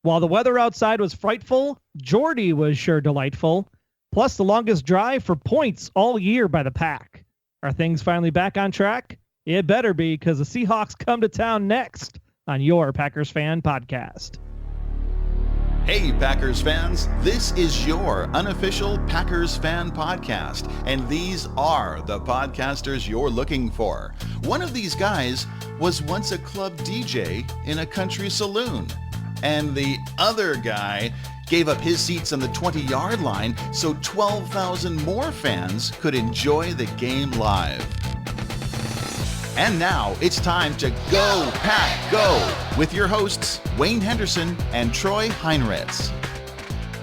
While the weather outside was frightful, Jordy was sure delightful. Plus the longest drive for points all year by the Pack. Are things finally back on track? It better be, because the Seahawks come to town next on your Packers Fan Podcast. Hey, Packers fans, this is your unofficial Packers Fan Podcast, and these are the podcasters you're looking for. One of these guys was once a club DJ in a country saloon, and the other guy gave up his seats on the 20-yard line so 12,000 more fans could enjoy the game live. And now it's time to Go Pack Go with your hosts Wayne Henderson and Troy Heinritz.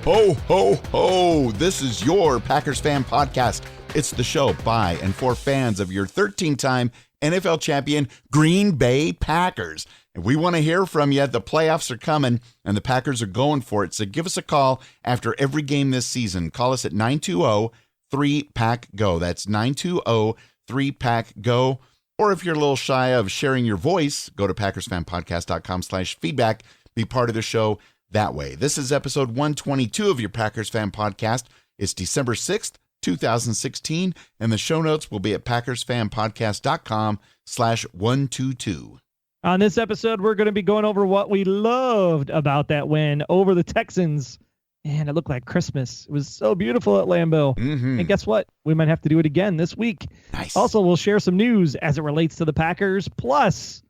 Ho, ho, ho! This is your Packers Fan Podcast. It's the show by and for fans of your 13-time NFL champion Green Bay Packers. And we want to hear from you. The playoffs are coming, and the Packers are going for it. So give us a call after every game this season. Call us at 920-3PACK-GO. That's 920-3PACK-GO. Or if you're a little shy of sharing your voice, go to PackersFanPodcast.com/feedback. Be part of the show that way. This is episode 122 of your Packers Fan Podcast. It's December 6th, 2016, and the show notes will be at PackersFanPodcast.com/122. On this episode, we're going to be going over what we loved about that win over the Texans. And it looked like Christmas. It was so beautiful at Lambeau. Mm-hmm. And guess what? We might have to do it again this week. Nice. Also, we'll share some news as it relates to the Packers. Plus,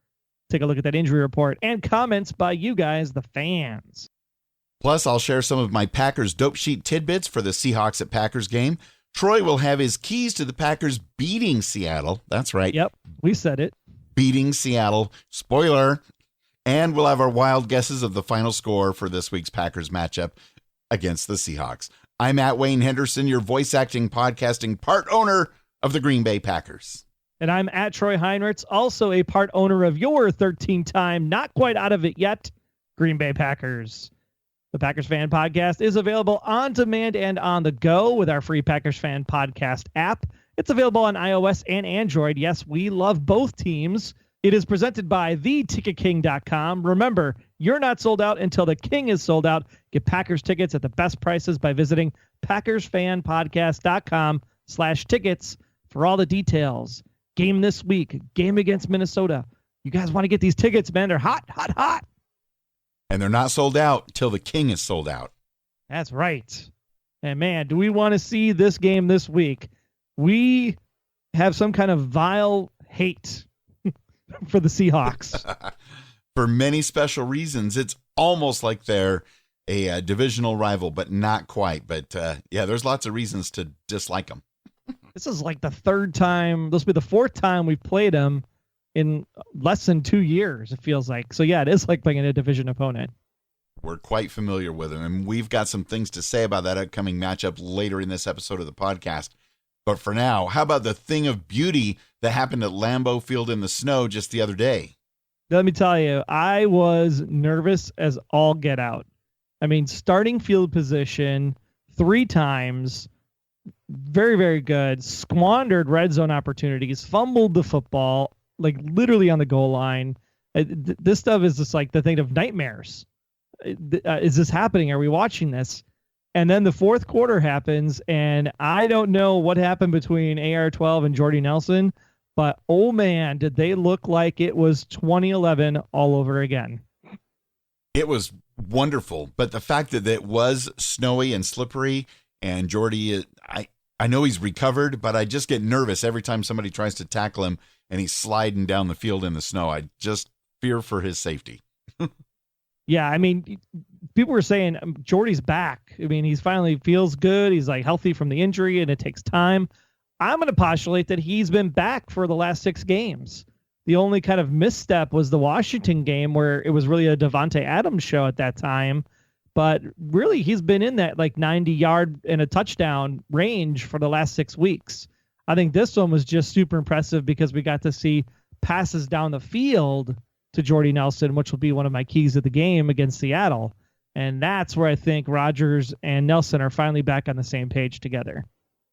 take a look at that injury report and comments by you guys, the fans. Plus, I'll share some of my Packers dope sheet tidbits for the Seahawks at Packers game. Troy will have his keys to the Packers beating Seattle. That's right. Yep, we said it. Beating Seattle. Spoiler. And we'll have our wild guesses of the final score for this week's Packers matchup against the Seahawks. I'm at Wayne Henderson, your voice acting, podcasting part owner of the Green Bay Packers. And I'm at Troy Heinritz, also a part owner of your 13-time, not quite out of it yet, Green Bay Packers. The Packers Fan Podcast is available on demand and on the go with our free Packers Fan Podcast app. It's available on iOS and Android. Yes, we love both teams. It is presented by theticketking.com. Remember, you're not sold out until the king is sold out. Get Packers tickets at the best prices by visiting PackersFanPodcast.com/tickets for all the details. Game this week, game against Minnesota. You guys want to get these tickets, man. They're hot, hot, hot. And they're not sold out till the king is sold out. That's right. And man, do we want to see this game this week? We have some kind of vile hate for the Seahawks. For many special reasons. It's almost like they're a divisional rival, but not quite. But yeah, there's lots of reasons to dislike them. This is like the third time. This will be the fourth time we've played them in less than 2 years, it feels like. So yeah, it is like playing a division opponent. We're quite familiar with them, and we've got some things to say about that upcoming matchup later in this episode of the podcast. But for now, how about the thing of beauty that happened at Lambeau Field in the snow just the other day? Let me tell you, I was nervous as all get out. I mean, starting field position 3 times, very, very good, squandered red zone opportunities, fumbled the football, like literally on the goal line. This stuff is just like the thing of nightmares. Is this happening? Are we watching this? And then the fourth quarter happens, and I don't know what happened between AR-12 and Jordy Nelson, but oh man, did they look like it was 2011 all over again. It was wonderful, but the fact that it was snowy and slippery, and Jordy, I know he's recovered, but I just get nervous every time somebody tries to tackle him and he's sliding down the field in the snow. I just fear for his safety. Yeah, I mean, people were saying Jordy's back. I mean, he's finally feels good. He's like healthy from the injury, and it takes time. I'm going to postulate that he's been back for the last 6 games. The only kind of misstep was the Washington game where it was really a Devontae Adams show at that time. But really, he's been in that like 90-yard and a touchdown range for the last 6 weeks. I think this one was just super impressive because we got to see passes down the field to Jordy Nelson, which will be one of my keys of the game against Seattle. And that's where I think Rodgers and Nelson are finally back on the same page together.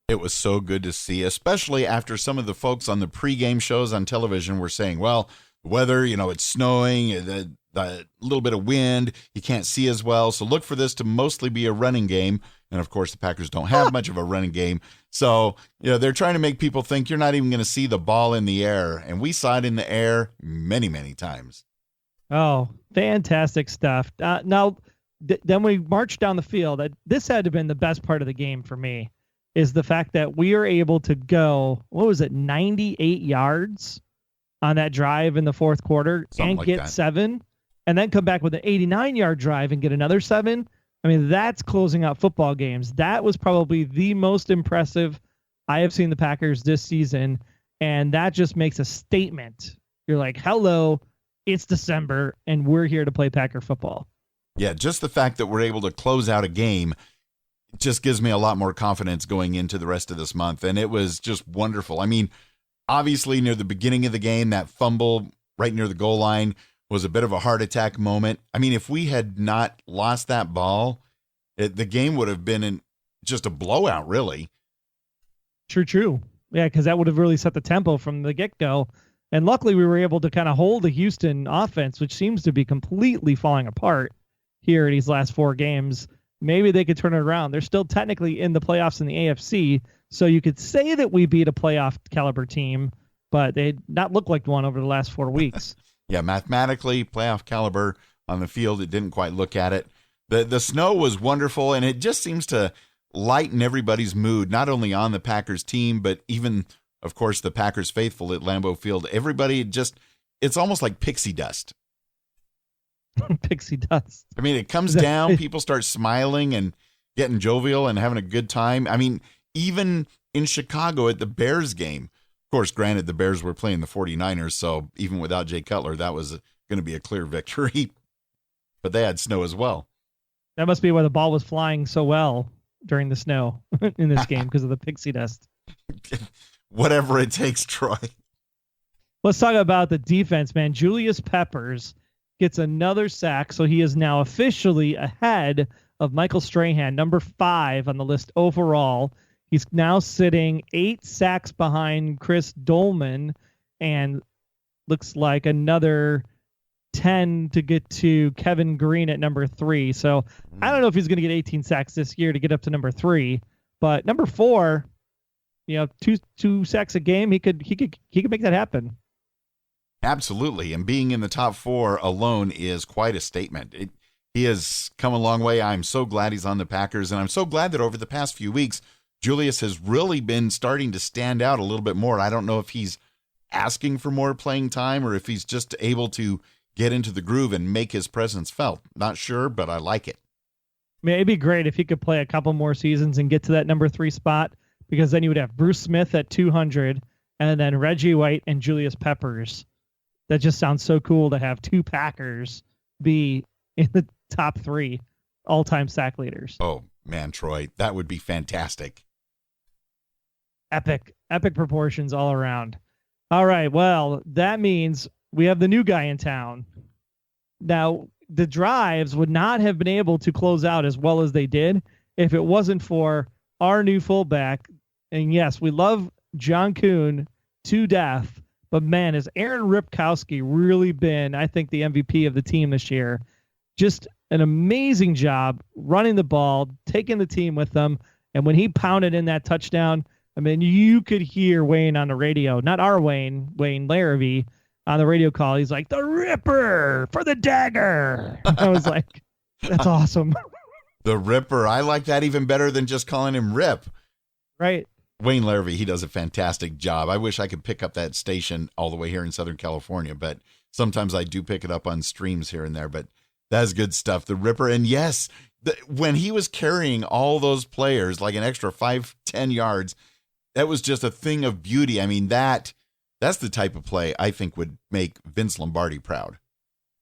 It was so good to see, especially after some of the folks on the pregame shows on television were saying, well, weather, it's snowing, the little bit of wind, you can't see as well. So look for this to mostly be a running game. And of course, the Packers don't have much of a running game. So, they're trying to make people think you're not even going to see the ball in the air. And we saw it in the air many, many times. Oh, fantastic stuff. Now, then we marched down the field. This had to have been the best part of the game for me, is the fact that we are able to go, 98 yards on that drive in the fourth quarter and get 7, and then come back with an 89-yard drive and get another 7. I mean, that's closing out football games. That was probably the most impressive I have seen the Packers this season, and that just makes a statement. You're like, hello, it's December, and we're here to play Packer football. Yeah, just the fact that we're able to close out a game just gives me a lot more confidence going into the rest of this month, and it was just wonderful. I mean, obviously, near the beginning of the game, that fumble right near the goal line was a bit of a heart attack moment. I mean, if we had not lost that ball, the game would have been just a blowout, really. True. Yeah, because that would have really set the tempo from the get-go. And luckily, we were able to kind of hold the Houston offense, which seems to be completely falling apart here in these last 4 games. Maybe they could turn it around. They're still technically in the playoffs in the AFC, so you could say that we beat a playoff caliber team, but they did not look like one over the last 4 weeks. Yeah, mathematically, playoff caliber on the field, it didn't quite look at it. The snow was wonderful, and it just seems to lighten everybody's mood, not only on the Packers team, but even, of course, the Packers faithful at Lambeau Field. Everybody it's almost like pixie dust. Pixie dust. I mean, it comes down, people start smiling and getting jovial and having a good time. I mean, even in Chicago at the Bears game, of course, granted, the Bears were playing the 49ers, so even without Jay Cutler, that was going to be a clear victory. But they had snow as well. That must be why the ball was flying so well during the snow in this game, because of the pixie dust. Whatever it takes, Troy. Let's talk about the defense, man. Julius Peppers gets another sack, so he is now officially ahead of Michael Strahan, number 5 on the list overall. He's now sitting 8 sacks behind Chris Dolman, and looks like another 10 to get to Kevin Green at number 3. So I don't know if he's going to get 18 sacks this year to get up to number 3, but number 4, two sacks a game, he could make that happen. Absolutely, and being in the top 4 alone is quite a statement. He has come a long way. I'm so glad he's on the Packers, and I'm so glad that over the past few weeks, Julius has really been starting to stand out a little bit more. I don't know if he's asking for more playing time or if he's just able to get into the groove and make his presence felt. Not sure, but I like it. I mean, it'd be great if he could play a couple more seasons and get to that number 3 spot, because then you would have Bruce Smith at 200 and then Reggie White and Julius Peppers. That just sounds so cool to have 2 Packers be in the top 3 all-time sack leaders. Oh, man, Troy, that would be fantastic. Epic proportions all around. All right, well, that means we have the new guy in town. Now, the drives would not have been able to close out as well as they did if it wasn't for our new fullback. And yes, we love John Kuhn to death, but man, has Aaron Ripkowski really been, I think, the MVP of the team this year. Just an amazing job running the ball, taking the team with them. And when he pounded in that touchdown, I mean, you could hear Wayne on the radio, not our Wayne Larrabee on the radio call. He's like, the Ripper for the dagger. I was like, that's awesome. The Ripper. I like that even better than just calling him Rip. Right. Wayne Larrabee, he does a fantastic job. I wish I could pick up that station all the way here in Southern California, but sometimes I do pick it up on streams here and there, but that's good stuff. The Ripper. And yes, when he was carrying all those players, like an extra 5-10 yards, that was just a thing of beauty. I mean, that's the type of play I think would make Vince Lombardi proud.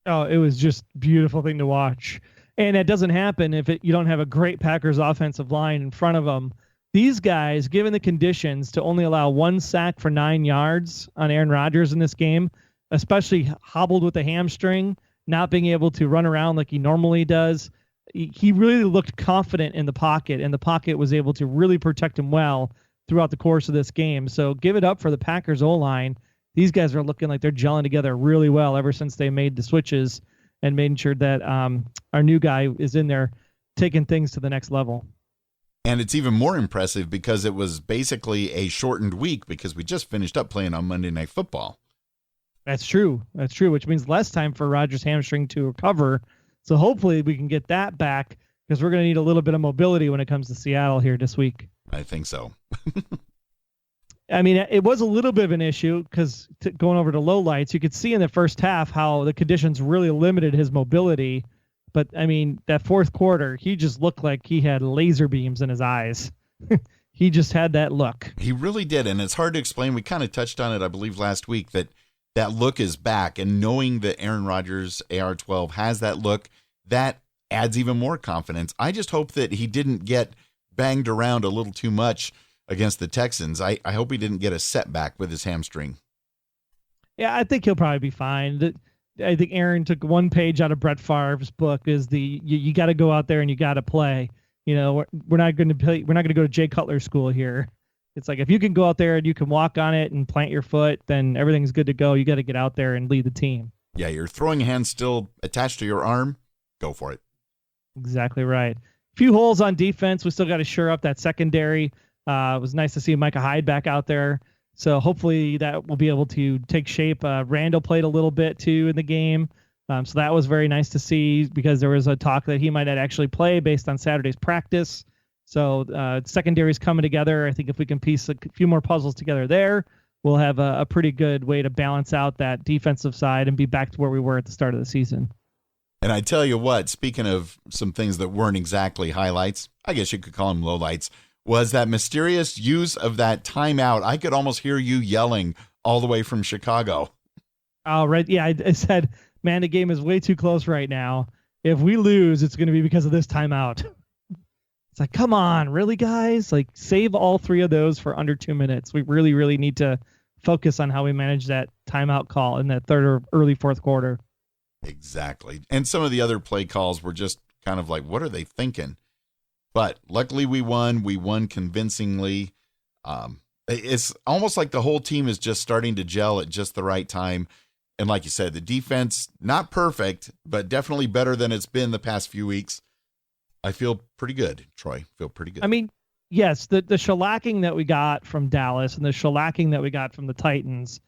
Oh, it was just a beautiful thing to watch. And it doesn't happen if you don't have a great Packers offensive line in front of them. These guys, given the conditions, to only allow 1 sack for 9 yards on Aaron Rodgers in this game, especially hobbled with a hamstring, not being able to run around like he normally does. He really looked confident in the pocket, and the pocket was able to really protect him well throughout the course of this game. So give it up for the Packers O-line. these guys are looking like they're gelling together really well ever since they made the switches and making sure that our new guy is in there taking things to the next level. And it's even more impressive because it was basically a shortened week because we just finished up playing on Monday Night Football. That's true. That's true, which means less time for Rodgers' hamstring to recover. So hopefully we can get that back because we're going to need a little bit of mobility when it comes to Seattle here this week. I think so. I mean, it was a little bit of an issue because going over to lowlights, you could see in the first half how the conditions really limited his mobility. But, I mean, that fourth quarter, he just looked like he had laser beams in his eyes. He just had that look. He really did, and it's hard to explain. We kind of touched on it, I believe, last week, that look is back. And knowing that Aaron Rodgers, AR-12, has that look, that adds even more confidence. I just hope that he didn't get banged around a little too much against the Texans. I hope he didn't get a setback with his hamstring. Yeah, I think he'll probably be fine. I think Aaron took one page out of Brett Favre's book is you got to go out there and you got to play. You know, we're not going to play. We're not going to go to Jay Cutler school here. It's like if you can go out there and you can walk on it and plant your foot, then everything's good to go. You got to get out there and lead the team. Yeah, your throwing hand still attached to your arm. Go for it. Exactly right. A few holes on defense. We still got to shore up that secondary. It was nice to see Micah Hyde back out there. So hopefully that will be able to take shape. Randall played a little bit too in the game. So that was very nice to see because there was a talk that he might not actually play based on Saturday's practice. So secondary's coming together. I think if we can piece a few more puzzles together there, we'll have a pretty good way to balance out that defensive side and be back to where we were at the start of the season. And I tell you what, speaking of some things that weren't exactly highlights, I guess you could call them lowlights, was that mysterious use of that timeout. I could almost hear you yelling all the way from Chicago. Oh, right. Yeah, I said, man, the game is way too close right now. If we lose, it's going to be because of this timeout. It's like, come on, really, guys? Like, save all three of those for under 2 minutes. We really, really need to focus on how we manage that timeout call in that third or early fourth quarter. Exactly. And some of the other play calls were just kind of like, what are they thinking? But luckily we won. We won convincingly. It's almost like the whole team is just starting to gel at just the right time. And like you said, the defense, not perfect, but definitely better than it's been the past few weeks. I feel pretty good, Troy. Feel pretty good. I mean, yes, the shellacking that we got from Dallas and the shellacking that we got from the Titans,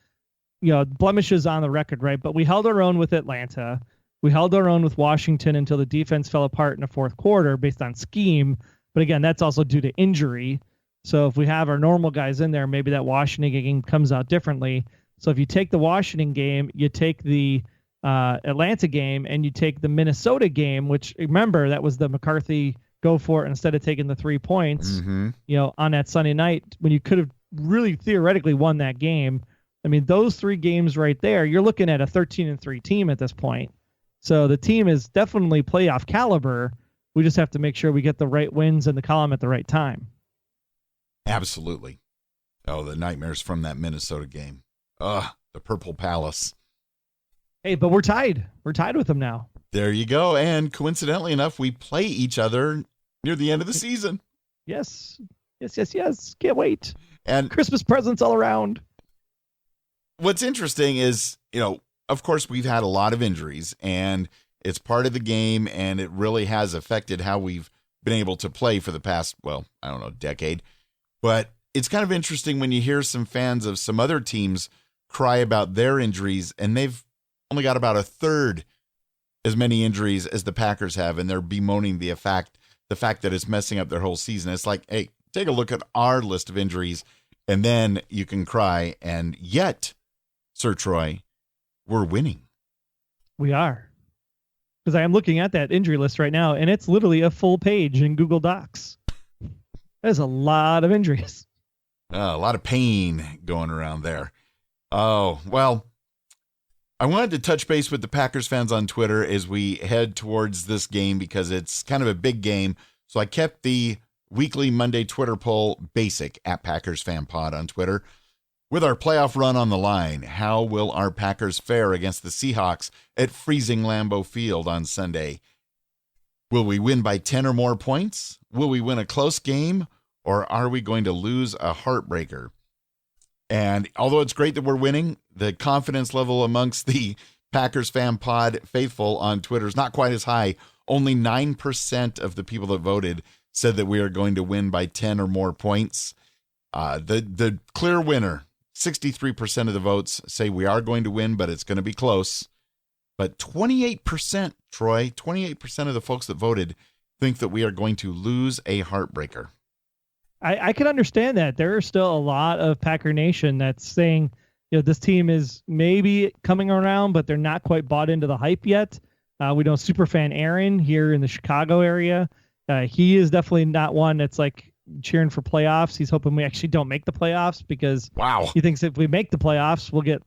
you know, blemishes on the record, right? But we held our own with Atlanta. We held our own with Washington until the defense fell apart in the fourth quarter based on scheme. But again, that's also due to injury. So if we have our normal guys in there, maybe that Washington game comes out differently. So if you take the Washington game, you take the Atlanta game, and you take the Minnesota game, which remember that was the McCarthy go for it instead of taking the 3 points, you know, on that Sunday night when you could have really theoretically won that game. I mean, those three games right there, you're looking at a 13-3 team at this point. So the team is definitely playoff caliber. We just have to make sure we get the right wins in the column at the right time. Absolutely. Oh, the nightmares from that Minnesota game. Ugh, the Purple Palace. Hey, but we're tied. We're tied with them now. There you go. And coincidentally enough, we play each other near the end of the season. Yes. Can't wait. And Christmas presents all around. What's interesting is, you know, of course, we've had a lot of injuries, and it's part of the game, and it really has affected how we've been able to play for the past, well, I don't know, decade. But it's kind of interesting when you hear some fans of some other teams cry about their injuries, and they've only got about a third as many injuries as the Packers have, and they're bemoaning the fact that it's messing up their whole season. It's like, hey, take a look at our list of injuries, and then you can cry. And yet, Sir Troy, we're winning. We are. Because I am looking at that injury list right now, and it's literally a full page in Google Docs. There's a lot of injuries. A lot of pain going around there. Oh, well, I wanted to touch base with the Packers fans on Twitter as we head towards this game because it's kind of a big game. So I kept the weekly Monday Twitter poll basic at Packers Fan Pod on Twitter. With our playoff run on the line, how will our Packers fare against the Seahawks at freezing Lambeau Field on Sunday? Will we win by 10 or more points? Will we win a close game? Or are we going to lose a heartbreaker? And although it's great that we're winning, the confidence level amongst the Packers Fan Pod faithful on Twitter is not quite as high. Only 9% of the people that voted said that we are going to win by 10 or more points. The clear winner, 63% of the votes say we are going to win, but it's going to be close. But 28%, Troy, 28% of the folks that voted think that we are going to lose a heartbreaker. I can understand that. There are still a lot of Packer Nation that's saying, this team is maybe coming around, but they're not quite bought into the hype yet. We know superfan Aaron here in the Chicago area. He is definitely not one that's like cheering for playoffs. He's hoping we actually don't make the playoffs because he thinks if we make the playoffs, we'll get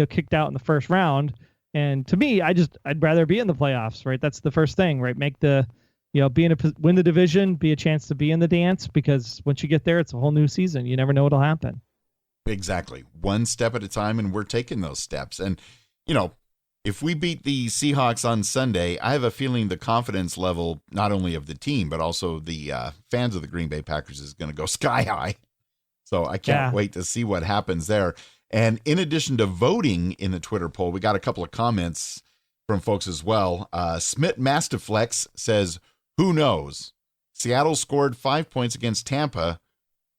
kicked out in the first round. And to me, I'd rather be in the playoffs, right? That's the first thing, right? Make the win the division, be a chance to be in the dance, because once you get there, it's a whole new season. You never know what'll happen. Exactly. One step at a time, and we're taking those steps. And, if we beat the Seahawks on Sunday, I have a feeling the confidence level, not only of the team, but also the fans of the Green Bay Packers is going to go sky high. So I can't wait to see what happens there. And in addition to voting in the Twitter poll, we got a couple of comments from folks as well. Smith Mastiflex says, who knows? Seattle scored 5 points against Tampa,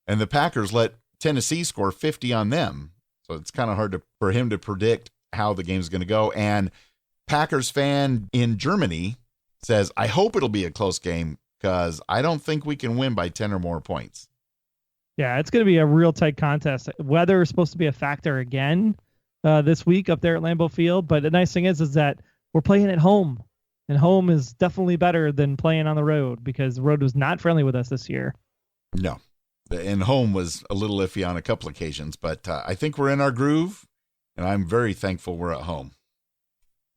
and the Packers let Tennessee score 50 on them. So it's kind of hard for him to predict how the game's going to go. And Packers fan in Germany says, I hope it'll be a close game because I don't think we can win by 10 or more points. Yeah, it's going to be a real tight contest. Weather is supposed to be a factor again this week up there at Lambeau Field. But the nice thing is that we're playing at home. And home is definitely better than playing on the road because the road was not friendly with us this year. No. And home was a little iffy on a couple occasions, but I think we're in our groove, and I'm very thankful we're at home.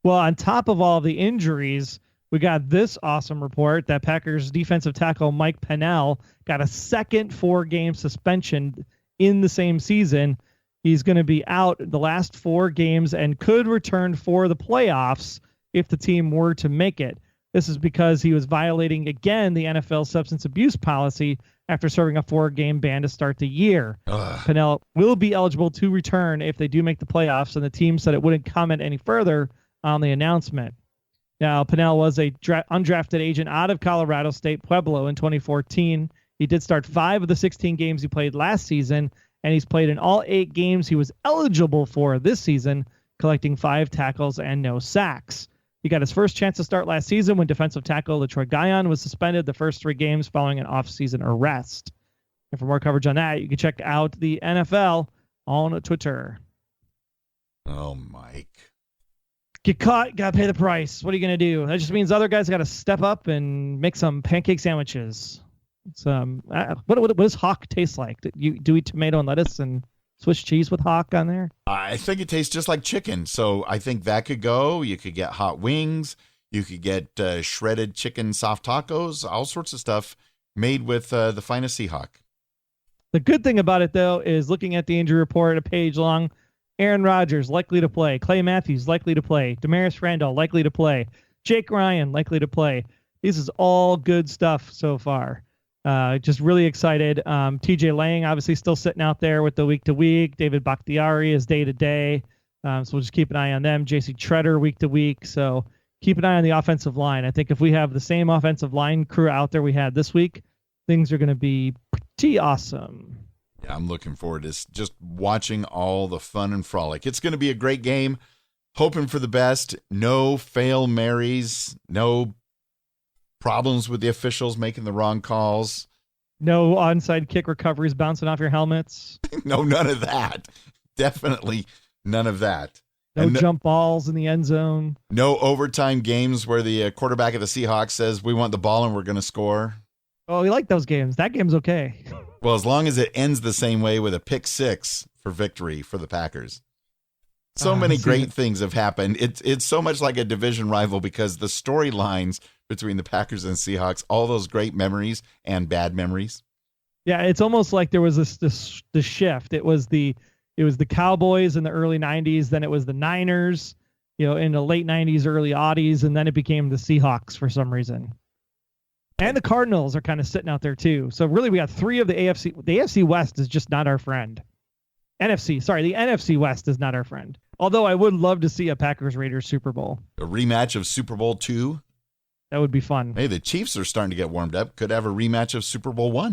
Well, on top of all the injuries, we got this awesome report that Packers defensive tackle Mike Pennell got a second 4-game suspension in the same season. He's going to be out the last 4 games and could return for the playoffs if the team were to make it. This is because he was violating, again, the NFL substance abuse policy after serving a 4-game ban to start the year. Pennell will be eligible to return if they do make the playoffs, and the team said it wouldn't comment any further on the announcement. Now, Pennell was a undrafted agent out of Colorado State Pueblo in 2014. He did start 5 of the 16 games he played last season, and he's played in all 8 games he was eligible for this season, collecting 5 tackles and no sacks. He got his first chance to start last season when defensive tackle Letroy Guion was suspended the first 3 games following an off-season arrest. And for more coverage on that, you can check out the NFL on Twitter. Oh, Mike. Get caught, got to pay the price. What are you going to do? That just means other guys got to step up and make some pancake sandwiches. It's, what does Hawk taste like? Do you eat tomato and lettuce and Swiss cheese with Hawk on there? I think it tastes just like chicken. So I think that could go. You could get hot wings. You could get shredded chicken soft tacos, all sorts of stuff made with the finest Seahawk. The good thing about it, though, is looking at the injury report, a page long, Aaron Rodgers likely to play. Clay Matthews likely to play. Damaris Randall likely to play. Jake Ryan likely to play. This is all good stuff so far. Just really excited. TJ Lang obviously still sitting out there with the week to week. David Bakhtiari is day to day. So we'll just keep an eye on them. JC Treader week to week. So keep an eye on the offensive line. I think if we have the same offensive line crew out there we had this week, things are going to be pretty awesome. Yeah, I'm looking forward to just watching all the fun and frolic. It's going to be a great game. Hoping for the best. No Fail Marys. No problems with the officials making the wrong calls. No onside kick recoveries bouncing off your helmets. No, none of that. Definitely none of that. No jump balls in the end zone. No overtime games where the quarterback of the Seahawks says, we want the ball and we're going to score. Oh, we like those games. That game's okay. Well, as long as it ends the same way with a pick 6 for victory for the Packers. So many great things have happened. It's so much like a division rival because the storylines between the Packers and Seahawks, all those great memories and bad memories. Yeah, it's almost like there was this shift. It was the Cowboys in the early 90s, then it was the Niners, in the late 90s, early aughties, and then it became the Seahawks for some reason. And the Cardinals are kind of sitting out there too. So really we got 3 of the AFC. The AFC West is just not our friend. NFC. Sorry, the NFC West is not our friend. Although I would love to see a Packers-Raiders Super Bowl. A rematch of Super Bowl II. That would be fun. Hey, the Chiefs are starting to get warmed up. Could have a rematch of Super Bowl I.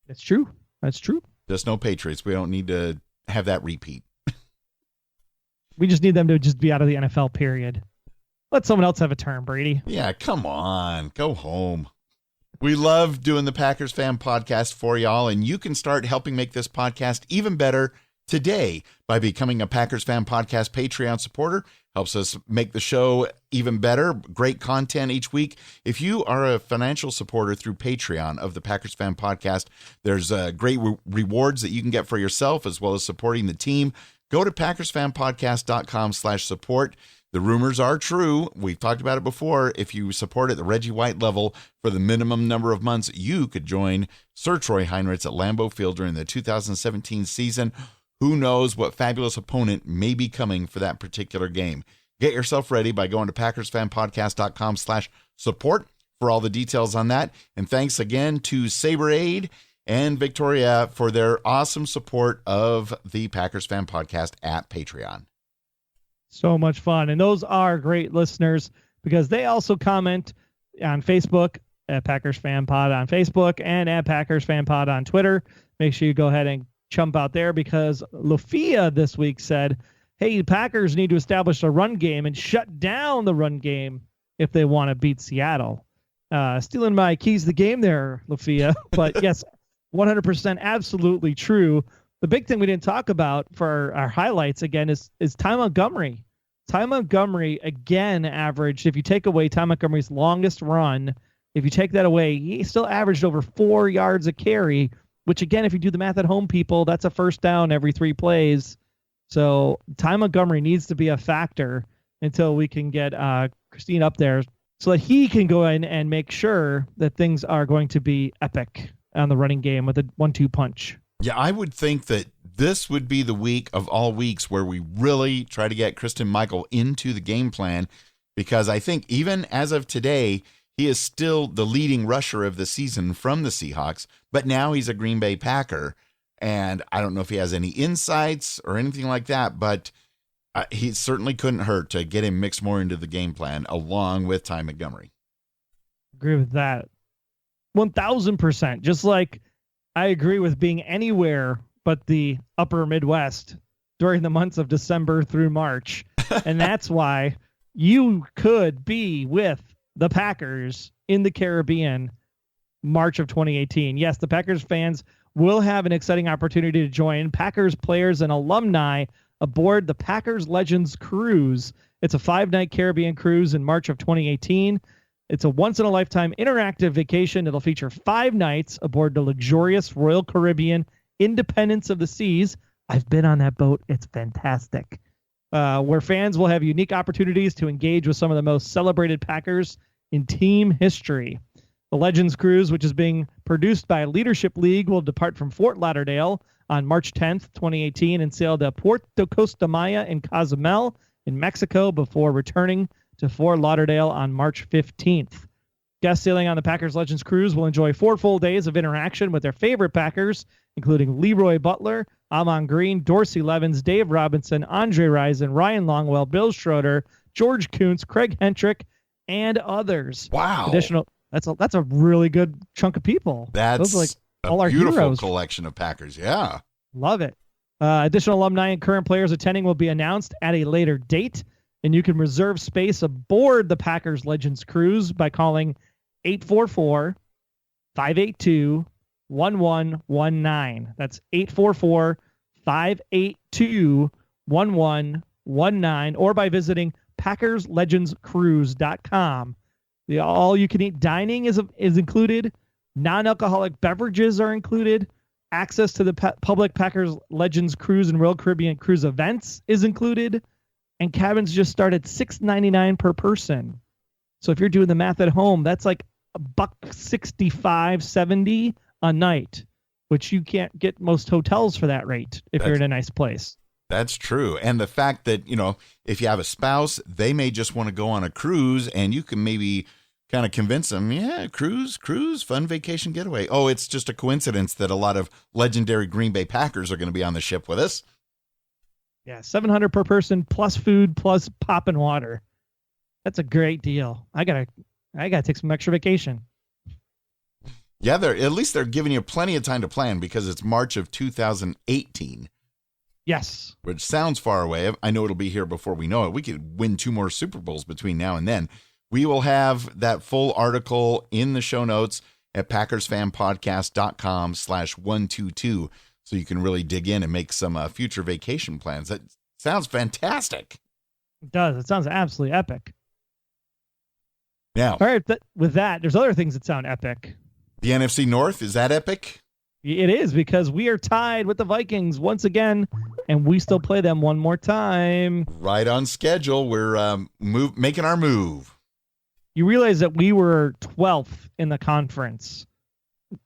That's true. That's true. Just no Patriots. We don't need to have that repeat. We just need them to just be out of the NFL, period. Let someone else have a turn, Brady. Yeah, come on. Go home. We love doing the Packers Fan Podcast for y'all, and you can start helping make this podcast even better today by becoming a Packers Fan Podcast Patreon supporter. Helps us make the show even better. Great content each week. If you are a financial supporter through Patreon of the Packers Fan Podcast, there's great rewards that you can get for yourself as well as supporting the team. Go to PackersFanPodcast.com/support. The rumors are true. We've talked about it before. If you support at the Reggie White level for the minimum number of months, you could join Sir Troy Heinrichs at Lambeau Field during the 2017 season. Who knows what fabulous opponent may be coming for that particular game. Get yourself ready by going to PackersFanPodcast.com/support for all the details on that. And thanks again to SaberAid and Victoria for their awesome support of the Packers Fan Podcast at Patreon. So much fun. And those are great listeners because they also comment on Facebook at Packers Fan Pod on Facebook and at Packers Fan Pod on Twitter. Make sure you go ahead and chump out there because Lufia this week said, hey, Packers need to establish a run game and shut down the run game if they want to beat Seattle. Stealing my keys to the game there, Lufia. But yes, 100% absolutely true. The big thing we didn't talk about for our highlights, again, is Ty Montgomery. Ty Montgomery, again, averaged, if you take away Ty Montgomery's longest run, if you take that away, he still averaged over 4 yards a carry, which, again, if you do the math at home, people, that's a first down every 3 plays. So Ty Montgomery needs to be a factor until we can get Christine up there so that he can go in and make sure that things are going to be epic on the running game with a 1-2 punch. Yeah, I would think that this would be the week of all weeks where we really try to get Christine Michael into the game plan, because I think even as of today, he is still the leading rusher of the season from the Seahawks, but now he's a Green Bay Packer, and I don't know if he has any insights or anything like that, but he certainly couldn't hurt to get him mixed more into the game plan along with Ty Montgomery. Agree with that. 1,000%. Just like I agree with being anywhere but the upper Midwest during the months of December through March. And that's why you could be with the Packers in the Caribbean March of 2018. Yes, the Packers fans will have an exciting opportunity to join Packers players and alumni aboard the Packers Legends Cruise. It's a 5-night Caribbean cruise in March of 2018. It's a once-in-a-lifetime interactive vacation. It'll feature 5 nights aboard the luxurious Royal Caribbean Independence of the Seas. I've been on that boat. It's fantastic. Where fans will have unique opportunities to engage with some of the most celebrated Packers in team history. The Legends Cruise, which is being produced by Leadership League, will depart from Fort Lauderdale on March 10th, 2018, and sail to Puerto Costa Maya in Cozumel in Mexico before returning to Fort Lauderdale on March 15th. Guests sailing on the Packers Legends Cruise will enjoy 4 full days of interaction with their favorite Packers, including Leroy Butler, Amon Green, Dorsey Levens, Dave Robinson, Andre Rison, Ryan Longwell, Bill Schroeder, George Kuntz, Craig Hentrick, and others. Wow. That's a really good chunk of people. That's Those are like all a our beautiful heroes. collection of Packers. Yeah. Love it. Additional alumni and current players attending will be announced at a later date, and you can reserve space aboard the Packers Legends Cruise by calling 844-582-1119. That's 844-582-1119, or by visiting PackersLegendsCruise.com. The all-you-can-eat dining is included. Non-alcoholic beverages are included. Access to the public Packers Legends Cruise and Royal Caribbean Cruise events is included. And cabins just start at $6.99 per person. So if you're doing the math at home, that's like $165.70 a night, which you can't get most hotels for that rate if you're in a nice place. That's true. And the fact that, if you have a spouse, they may just want to go on a cruise, and you can maybe kind of convince them, yeah, cruise, fun vacation getaway. Oh, it's just a coincidence that a lot of legendary Green Bay Packers are going to be on the ship with us. Yeah, $700 per person plus food plus pop and water. That's a great deal. I gotta take some extra vacation. Yeah, at least they're giving you plenty of time to plan because it's March of 2018. Yes. Which sounds far away. I know it'll be here before we know it. We could win 2 more Super Bowls between now and then. We will have that full article in the show notes at PackersFanPodcast.com/122. So you can really dig in and make some future vacation plans. That sounds fantastic. It does. It sounds absolutely epic. Now, all right. With that, there's other things that sound epic. The NFC North, is that epic? It is, because we are tied with the Vikings once again, and we still play them one more time. Right on schedule. We're making our move. You realize that we were 12th in the conference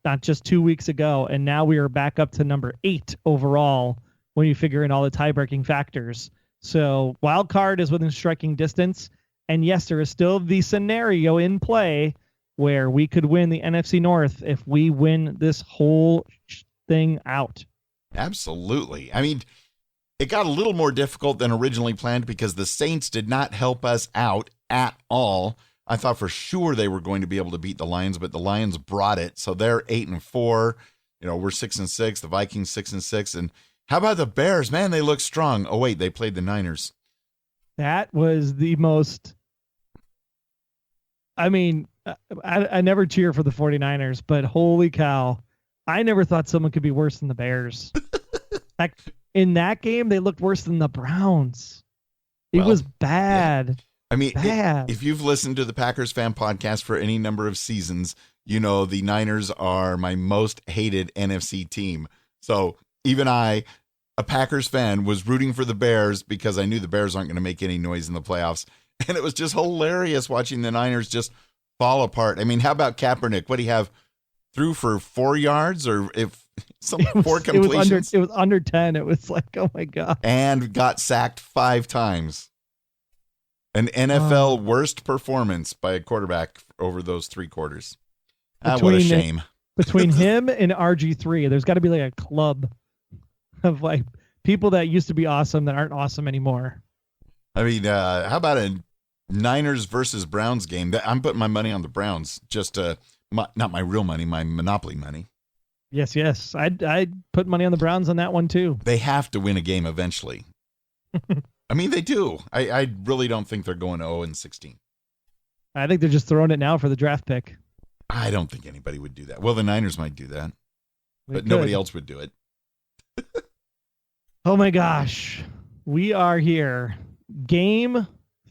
not just 2 weeks ago, and now we are back up to number 8 overall when you figure in all the tie-breaking factors. So wild card is within striking distance, and yes, there is still the scenario in play where we could win the NFC North if we win this whole thing out. Absolutely. I mean, it got a little more difficult than originally planned because the Saints did not help us out at all. I thought for sure they were going to be able to beat the Lions, but the Lions brought it. So they're 8-4. You know, we're 6-6. The Vikings 6-6. And how about the Bears? Man, they look strong. Oh, wait, they played the Niners. That was the most... I mean, I never cheer for the 49ers, but holy cow. I never thought someone could be worse than the Bears. In that game, they looked worse than the Browns. It was bad. Yeah. I mean, bad. If you've listened to the Packers Fan Podcast for any number of seasons, you know the Niners are my most hated NFC team. So even I, a Packers fan, was rooting for the Bears because I knew the Bears aren't going to make any noise in the playoffs. And it was just hilarious watching the Niners just fall apart. I mean, how about Kaepernick? What do you have? Threw for 4 yards or if some 4 completions? It was under 10. It was like, oh my God. And got sacked 5 times. An NFL worst performance by a quarterback over those 3 quarters. What a shame. Between him and RG3, there's got to be like a club of like people that used to be awesome that aren't awesome anymore. I mean, how about a Niners versus Browns game? I'm putting my money on the Browns, just not my real money, my Monopoly money. Yes. I'd put money on the Browns on that one too. They have to win a game eventually. I mean, they do. I really don't think they're going to 0-16. I think they're just throwing it now for the draft pick. I don't think anybody would do that. Well, the Niners might do that, but nobody else would do it. Oh my gosh. We are here. Game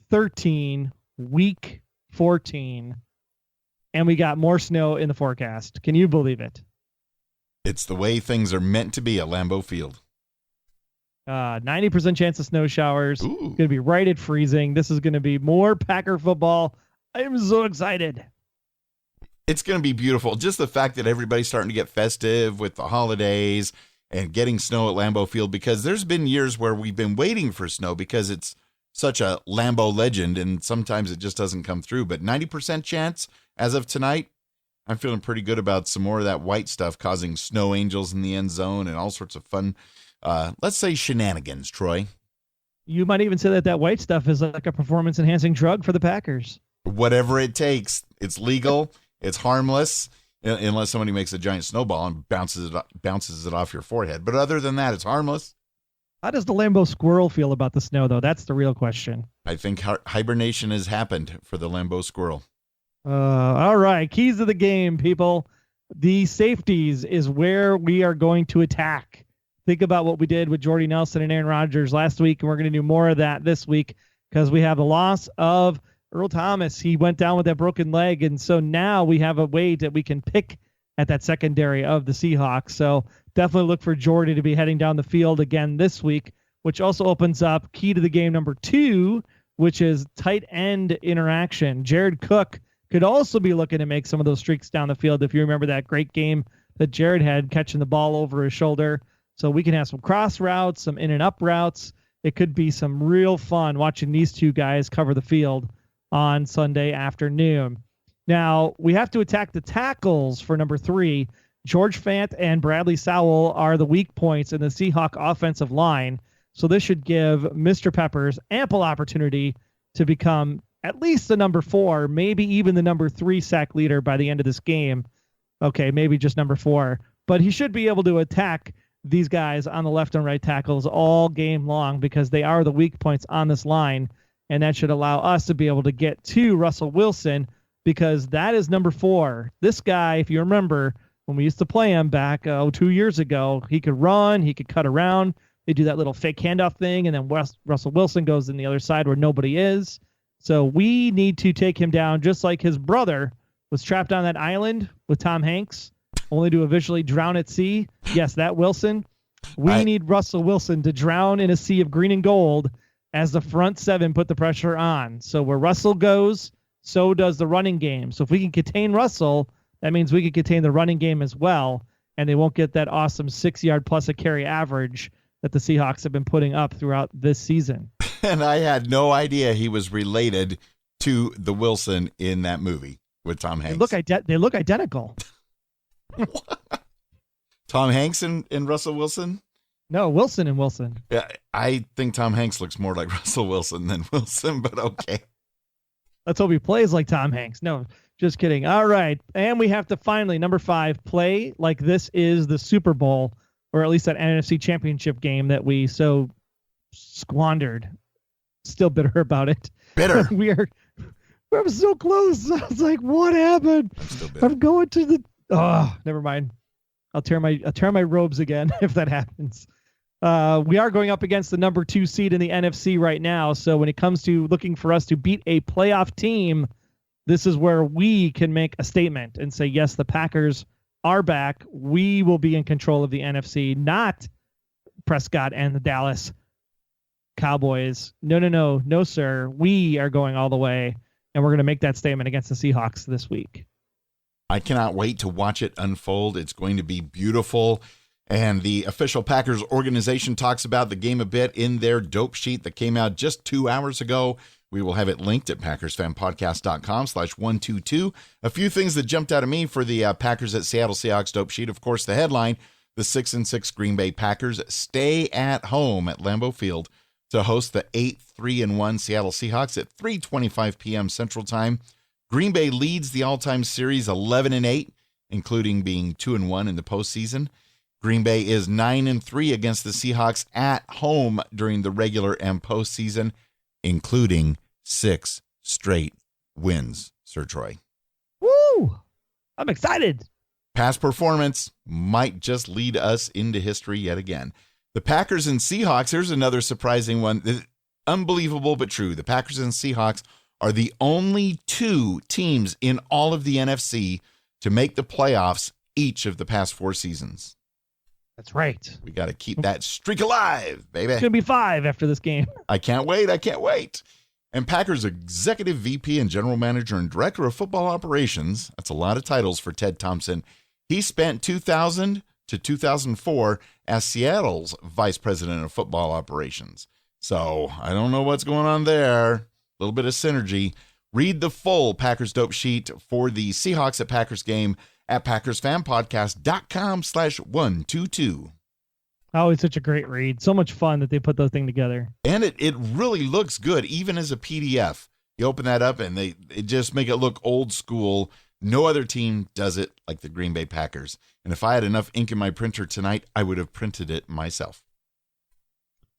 13, week 14, and we got more snow in the forecast. Can you believe it? It's the way things are meant to be at Lambeau Field. 90% chance of snow showers. Going to be right at freezing. This is going to be more Packer football. I am so excited. It's going to be beautiful. Just the fact that everybody's starting to get festive with the holidays and getting snow at Lambeau Field, because there's been years where we've been waiting for snow because it's such a Lambeau legend, and sometimes it just doesn't come through. But 90% chance as of tonight, I'm feeling pretty good about some more of that white stuff causing snow angels in the end zone and all sorts of fun, let's say shenanigans, Troy. You might even say that white stuff is like a performance-enhancing drug for the Packers. Whatever it takes. It's legal. It's harmless, unless somebody makes a giant snowball and bounces it off your forehead. But other than that, it's harmless. How does the Lambeau squirrel feel about the snow, though? That's the real question. I think hibernation has happened for the Lambeau squirrel. All right. Keys to the game, people. The safeties is where we are going to attack. Think about what we did with Jordy Nelson and Aaron Rodgers last week, and we're going to do more of that this week because we have the loss of Earl Thomas. He went down with that broken leg, and so now we have a way that we can pick at that secondary of the Seahawks. So definitely look for Jordy to be heading down the field again this week, which also opens up key to the game number 2, which is tight end interaction. Jared Cook could also be looking to make some of those streaks down the field. If you remember that great game that Jared had catching the ball over his shoulder. So we can have some cross routes, some in and up routes. It could be some real fun watching these two guys cover the field on Sunday afternoon. Now, we have to attack the tackles for number 3. George Fant and Bradley Sowell are the weak points in the Seahawk offensive line. So this should give Mr. Peppers ample opportunity to become at least the number 4, maybe even the number 3 sack leader by the end of this game. Okay, maybe just number 4. But he should be able to attack these guys on the left and right tackles all game long because they are the weak points on this line. And that should allow us to be able to get to Russell Wilson because that is number 4. This guy, if you remember, when we used to play him back 2 years ago, he could run, he could cut around. They do that little fake handoff thing, and then Russell Wilson goes in the other side where nobody is. So we need to take him down just like his brother was trapped on that island with Tom Hanks, only to eventually drown at sea. Yes, that Wilson. We need Russell Wilson to drown in a sea of green and gold as the front 7 put the pressure on. So where Russell goes, so does the running game. So if we can contain Russell, that means we can contain the running game as well, and they won't get that awesome 6-yard plus a carry average that the Seahawks have been putting up throughout this season. And I had no idea he was related to the Wilson in that movie with Tom Hanks. They look identical. Tom Hanks and Russell Wilson? No, Wilson and Wilson. Yeah, I think Tom Hanks looks more like Russell Wilson than Wilson, but okay. Let's hope he plays like Tom Hanks. No, just kidding. All right. And we have to finally, number 5, play like this is the Super Bowl, or at least that NFC Championship game that we so squandered. Still bitter about it. Bitter. We're so close. I was like, what happened? I'm going to the. Oh, never mind. I'll tear my robes again if that happens. We are going up against the number 2 seed in the NFC right now. So when it comes to looking for us to beat a playoff team, this is where we can make a statement and say, yes, the Packers are back. We will be in control of the NFC, not Prescott and the Dallas Cowboys. No, sir. We are going all the way, and we're going to make that statement against the Seahawks this week. I cannot wait to watch it unfold. It's going to be beautiful. And the official Packers organization talks about the game a bit in their dope sheet that came out just 2 hours ago. We will have it linked at PackersFanPodcast.com/122. A few things that jumped out at me for the Packers at Seattle Seahawks dope sheet. Of course, the headline, the 6-6 Green Bay Packers stay at home at Lambeau Field to host the 8-3-1 Seattle Seahawks at 3:25 p.m. Central Time. Green Bay leads the all-time series 11-8, including being 2-1 in the postseason. Green Bay is 9-3 against the Seahawks at home during the regular and postseason, including 6 straight wins, Sir Troy. Woo! I'm excited. Past performance might just lead us into history yet again. The Packers and Seahawks, here's another surprising one. Unbelievable, but true. The Packers and Seahawks are the only 2 teams in all of the NFC to make the playoffs each of the past 4 seasons. That's right. We got to keep that streak alive, baby. It's going to be 5 after this game. I can't wait. And Packers Executive VP and General Manager and Director of Football Operations, that's a lot of titles for Ted Thompson. He spent 2000 to 2004 as Seattle's Vice President of Football Operations. So I don't know what's going on there. A little bit of synergy. Read the full Packers dope sheet for the Seahawks at Packers game at PackersFanPodcast.com/122. Oh, it's such a great read. So much fun that they put those things together. And it really looks good, even as a PDF. You open that up and they just make it look old school. No other team does it like the Green Bay Packers. And if I had enough ink in my printer tonight, I would have printed it myself.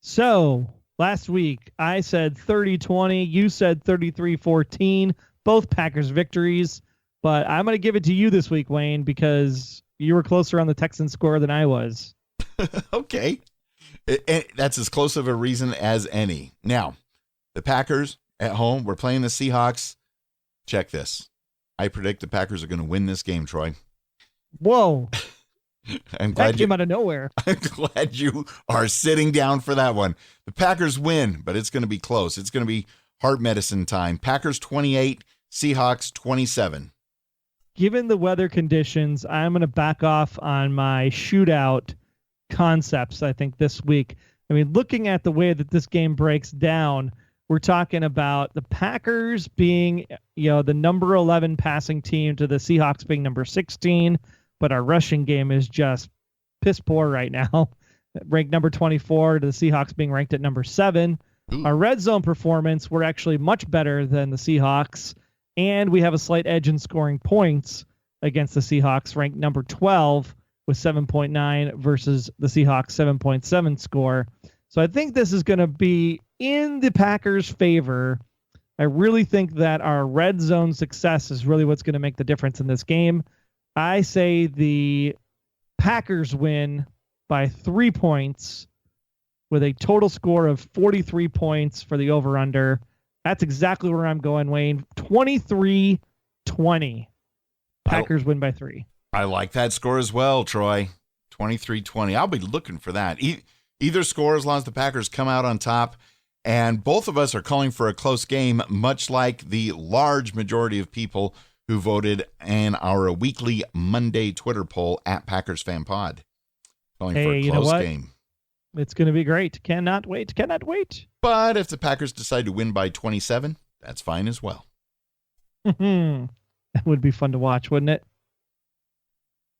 So last week, I said 30-20. You said 33-14. Both Packers victories. But I'm going to give it to you this week, Wayne, because you were closer on the Texans score than I was. Okay. That's as close of a reason as any. Now, the Packers at home, we're playing the Seahawks. Check this. I predict the Packers are going to win this game, Troy. Whoa. That came out of nowhere. I'm glad you are sitting down for that one. The Packers win, but it's going to be close. It's going to be heart medicine time. Packers 28, Seahawks 27. Given the weather conditions, I'm going to back off on my shootout concepts, I think, this week. I mean, looking at the way that this game breaks down, We're talking about the Packers being, the number 11 passing team to the Seahawks being number 16, but our rushing game is just piss poor right now. Ranked number 24 to the Seahawks being ranked at number 7. Ooh. Our red zone performance, we're actually much better than the Seahawks, and we have a slight edge in scoring points against the Seahawks, ranked number 12 with 7.9 versus the Seahawks 7.7 score. So I think this is going to be in the Packers' favor. I really think that our red zone success is really what's going to make the difference in this game. I say the Packers win by 3 points with a total score of 43 points for the over-under. That's exactly where I'm going, Wayne. 23-20. Packers win by 3. I like that score as well, Troy. 23-20. I'll be looking for that. Either score, as long as the Packers come out on top. And both of us are calling for a close game, much like the large majority of people who voted in our weekly Monday Twitter poll at Packers Fan Pod. Calling for a close game. It's going to be great. Cannot wait. Cannot wait. But if the Packers decide to win by 27, that's fine as well. That would be fun to watch, wouldn't it?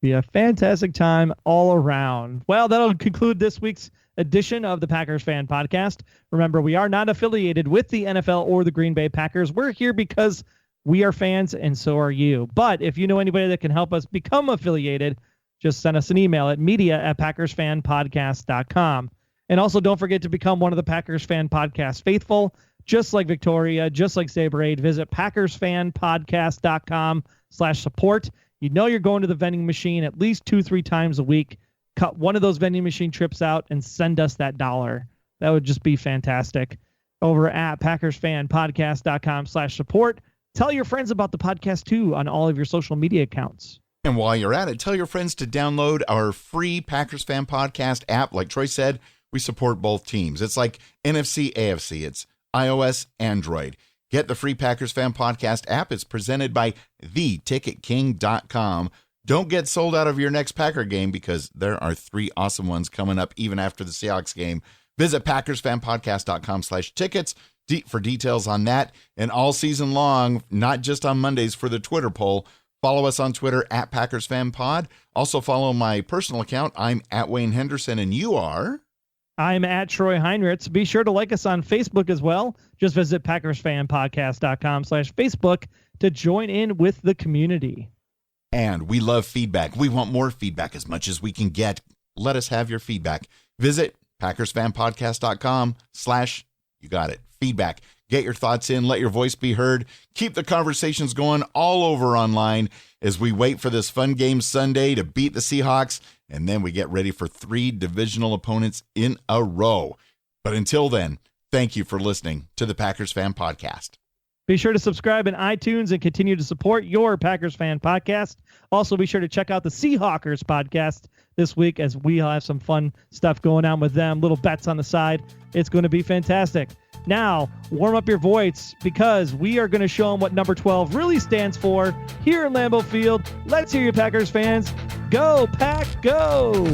Be a fantastic time all around. Well, that'll conclude this week's edition of the Packers Fan Podcast. Remember, we are not affiliated with the NFL or the Green Bay Packers. We're here because we are fans, and so are you. But if you know anybody that can help us become affiliated, just send us an email at media@PackersFanPodcast.com. And also don't forget to become one of the Packers Fan Podcast faithful. Just like Victoria, just like Saberade, visit PackersFanPodcast.com/support. You know you're going to the vending machine at least 2-3 times a week. Cut one of those vending machine trips out and send us that $1. That would just be fantastic. Over at PackersFanPodcast.com/support. Tell your friends about the podcast too on all of your social media accounts. And while you're at it, tell your friends to download our free Packers Fan Podcast app. Like Troy said, we support both teams. It's like NFC, AFC. It's iOS, Android. Get the free Packers Fan Podcast app. It's presented by theticketking.com. Don't get sold out of your next Packer game because there are 3 awesome ones coming up even after the Seahawks game. Visit PackersFanPodcast.com/tickets for details on that. And all season long, not just on Mondays for the Twitter poll. Follow us on Twitter at PackersFanPod. Also follow my personal account. I'm at Wayne Henderson, and you are? I'm at Troy Heinrichs. Be sure to like us on Facebook as well. Just visit PackersFanPodcast.com/Facebook to join in with the community. And we love feedback. We want more feedback as much as we can get. Let us have your feedback. Visit PackersFanPodcast.com/you got it, feedback. Get your thoughts in. Let your voice be heard. Keep the conversations going all over online as we wait for this fun game Sunday to beat the Seahawks, and then we get ready for 3 divisional opponents in a row. But until then, thank you for listening to the Packers Fan Podcast. Be sure to subscribe in iTunes and continue to support your Packers Fan Podcast. Also, be sure to check out the Seahawkers podcast this week as we have some fun stuff going on with them, little bets on the side. It's going to be fantastic. Now, warm up your voice because we are going to show them what number 12 really stands for here in Lambeau Field. Let's hear you, Packers fans. Go, Pack, go!